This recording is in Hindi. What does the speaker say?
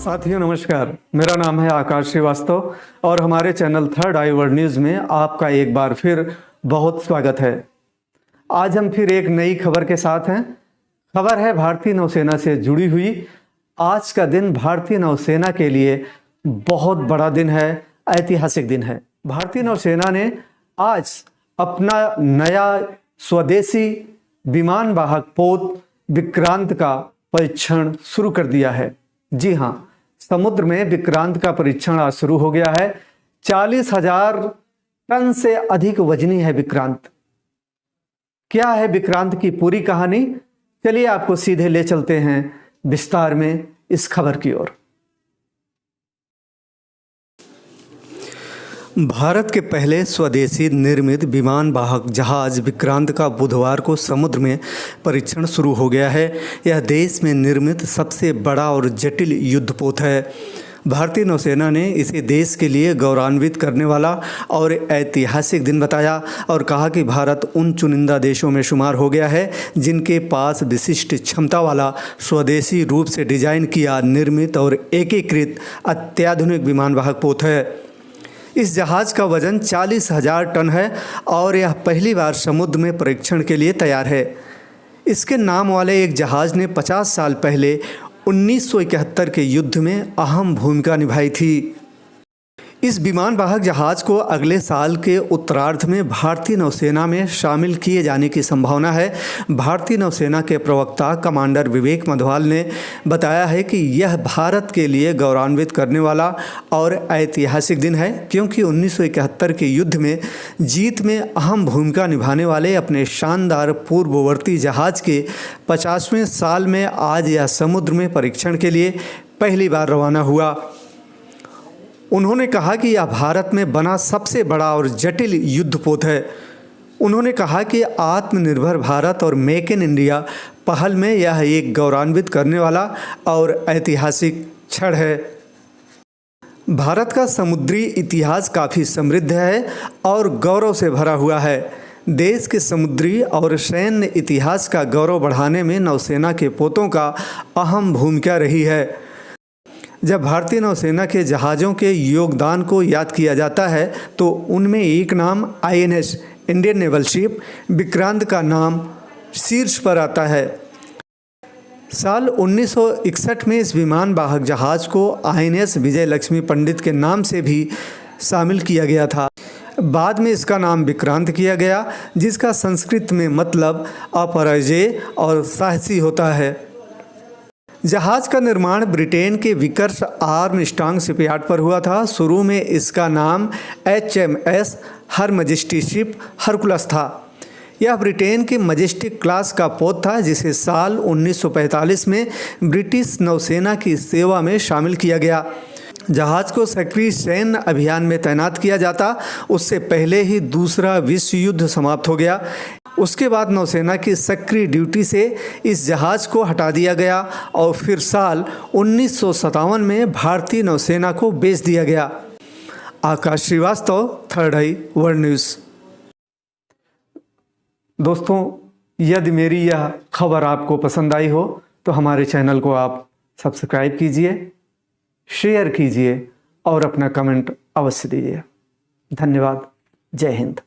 साथियों नमस्कार, मेरा नाम है आकाश श्रीवास्तव और हमारे चैनल थर्ड आई वर्ल्ड न्यूज़ में आपका एक बार फिर बहुत स्वागत है। आज हम फिर एक नई खबर के साथ हैं। खबर है भारतीय नौसेना से जुड़ी हुई। आज का दिन भारतीय नौसेना के लिए बहुत बड़ा दिन है, ऐतिहासिक दिन है। भारतीय नौसेना ने आज अपना नया स्वदेशी विमान वाहक पोत विक्रांत का परीक्षण शुरू कर दिया है। जी हाँ, समुद्र में विक्रांत का परीक्षण आज शुरू हो गया है। 40,000 टन से अधिक वजनी है विक्रांत। क्या है विक्रांत की पूरी कहानी? चलिए आपको सीधे ले चलते हैं विस्तार में इस खबर की ओर। भारत के पहले स्वदेशी निर्मित विमान वाहक जहाज विक्रांत का बुधवार को समुद्र में परीक्षण शुरू हो गया है। यह देश में निर्मित सबसे बड़ा और जटिल युद्धपोत है। भारतीय नौसेना ने इसे देश के लिए गौरवान्वित करने वाला और ऐतिहासिक दिन बताया और कहा कि भारत उन चुनिंदा देशों में शुमार हो गया है जिनके पास विशिष्ट क्षमता वाला स्वदेशी रूप से डिजाइन किया, निर्मित और एकीकृत अत्याधुनिक विमान वाहक पोत है। इस जहाज़ का वजन 40,000 टन है और यह पहली बार समुद्र में परीक्षण के लिए तैयार है। इसके नाम वाले एक जहाज़ ने 50 साल पहले 1971 के युद्ध में अहम भूमिका निभाई थी। इस विमान वाहक जहाज़ को अगले साल के उत्तरार्ध में भारतीय नौसेना में शामिल किए जाने की संभावना है। भारतीय नौसेना के प्रवक्ता कमांडर विवेक मधवाल ने बताया है कि यह भारत के लिए गौरवान्वित करने वाला और ऐतिहासिक दिन है, क्योंकि 1971 के युद्ध में जीत में अहम भूमिका निभाने वाले अपने शानदार पूर्ववर्ती जहाज़ के 50वें साल में आज यह समुद्र में परीक्षण के लिए पहली बार रवाना हुआ। उन्होंने कहा कि यह भारत में बना सबसे बड़ा और जटिल युद्धपोत है। उन्होंने कहा कि आत्मनिर्भर भारत और मेक इन इंडिया पहल में यह एक गौरवान्वित करने वाला और ऐतिहासिक क्षण है। भारत का समुद्री इतिहास काफ़ी समृद्ध है और गौरव से भरा हुआ है। देश के समुद्री और सैन्य इतिहास का गौरव बढ़ाने में नौसेना के पोतों का अहम भूमिका रही है। जब भारतीय नौसेना के जहाज़ों के योगदान को याद किया जाता है तो उनमें एक नाम INS Indian naval ship Vikrant का नाम शीर्ष पर आता है। साल 1961 में इस विमान वाहक जहाज़ को INS विजय लक्ष्मी पंडित के नाम से भी शामिल किया गया था। बाद में इसका नाम विक्रांत किया गया, जिसका संस्कृत में मतलब अपराजेय और साहसी होता है। जहाज़ का निर्माण ब्रिटेन के विकर्स आर्मस्ट्रांग शिपयार्ड पर हुआ था। शुरू में इसका नाम HMS हर मजेस्टी शिप हरकुलस था। यह ब्रिटेन के मजेस्टिक क्लास का पोत था, जिसे साल 1945 में ब्रिटिश नौसेना की सेवा में शामिल किया गया। जहाज़ को सक्रिय सैन्य अभियान में तैनात किया जाता उससे पहले ही दूसरा विश्व युद्ध समाप्त हो गया। उसके बाद नौसेना की सक्रिय ड्यूटी से इस जहाज़ को हटा दिया गया और फिर साल 1957 में भारतीय नौसेना को बेच दिया गया। आकाश श्रीवास्तव, थर्ड आई वर्ल्ड न्यूज़। दोस्तों, यदि मेरी यह खबर आपको पसंद आई हो तो हमारे चैनल को आप सब्सक्राइब कीजिए, शेयर कीजिए और अपना कमेंट अवश्य दीजिए। धन्यवाद। जय हिंद।